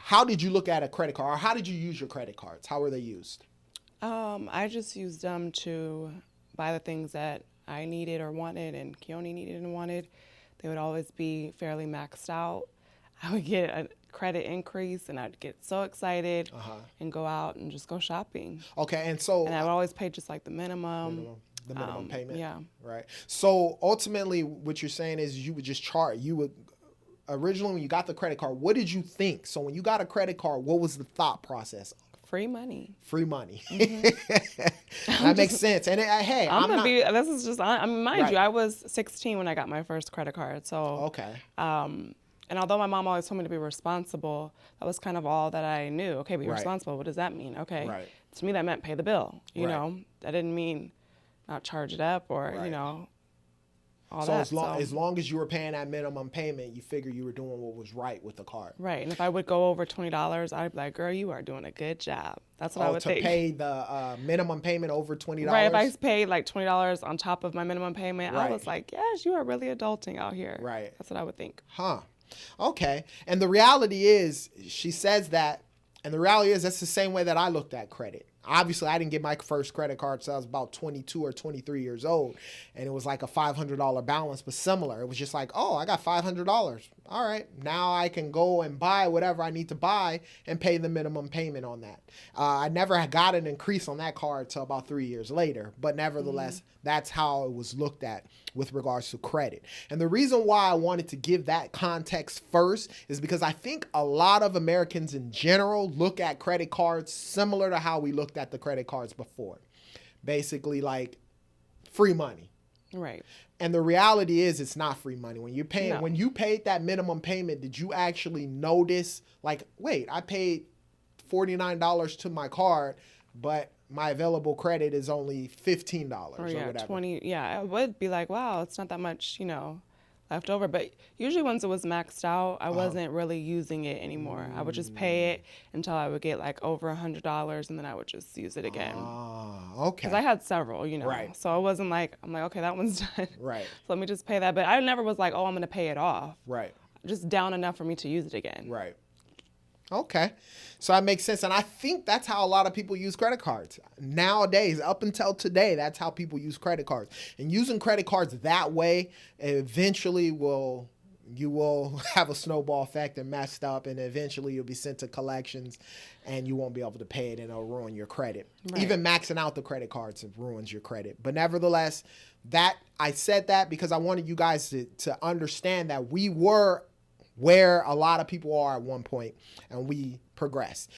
how did you look at a credit card, or how did you use your credit cards? How were they used? I just used them to buy the things that I needed or wanted and Keone needed and wanted. They would always be fairly maxed out. I would get a credit increase and I'd get so excited and go out and just go shopping. Okay, and so And I would always pay just like the minimum. the minimum payment. Yeah. Right. So ultimately, what you're saying is you would just charge. You would originally when you got the credit card, what did you think? So when you got a credit card, what was the thought process? Free money. Free money. That makes sense. And hey, I'm gonna be. This is just. I mean, mind Right. you, I was 16 when I got my first credit card. So Okay. And although my mom always told me to be responsible, that was kind of all that I knew. Okay, be Right. responsible. What does that mean? Okay. Right. To me, that meant pay the bill. You Right. know, that didn't mean not charge it up or Right. you know all So that. as long as you were paying that minimum payment, you figure you were doing what was right with the card. Right. And if I would go over $20, I'd be like, girl, you are doing a good job. That's what I would to think. pay the minimum payment over $20. Right. If I paid like $20 on top of my minimum payment, Right. I was like, yes, you are really adulting out here. Right. That's what I would think. Huh. Okay. And the reality is, she says that, and the reality is that's the same way that I looked at credit. Obviously, I didn't get my first credit card until I was about 22 or 23 years old, and it was like a $500 balance, but similar. It was just like, oh, I got $500. All right, now I can go and buy whatever I need to buy and pay the minimum payment on that. I never got an increase on that card till about 3 years later, but nevertheless, that's how it was looked at with regards to credit. And the reason why I wanted to give that context first is because I think a lot of Americans in general look at credit cards similar to how we looked at the credit cards before. Basically like free money. Right. And the reality is it's not free money. When you're paying, No. when you paid that minimum payment, did you actually notice like, wait, I paid $49 to my card, but my available credit is only $15 Or or yeah, whatever. 20. Yeah, I would be like, wow, it's not that much, you know, left over. But usually once it was maxed out, I wasn't really using it anymore. I would just pay it until I would get like over $100, and then I would just use it again. Ah, okay. Because I had several, you know. Right. So it wasn't like, I'm like, okay, that one's done. Right. So let me just pay that. But I never was like, oh, I'm going to pay it off. Right. Just down enough for me to use it again. Right. Okay. So that makes sense. And I think that's how a lot of people use credit cards. Nowadays, up until today, that's how people use credit cards. And using credit cards that way eventually you will have a snowball effect and messed up, and eventually you'll be sent to collections and you won't be able to pay it, and it'll ruin your credit. Right. Even maxing out the credit cards ruins your credit. But nevertheless, I said that because I wanted you guys to understand that we were where a lot of people are at one point, and we progress.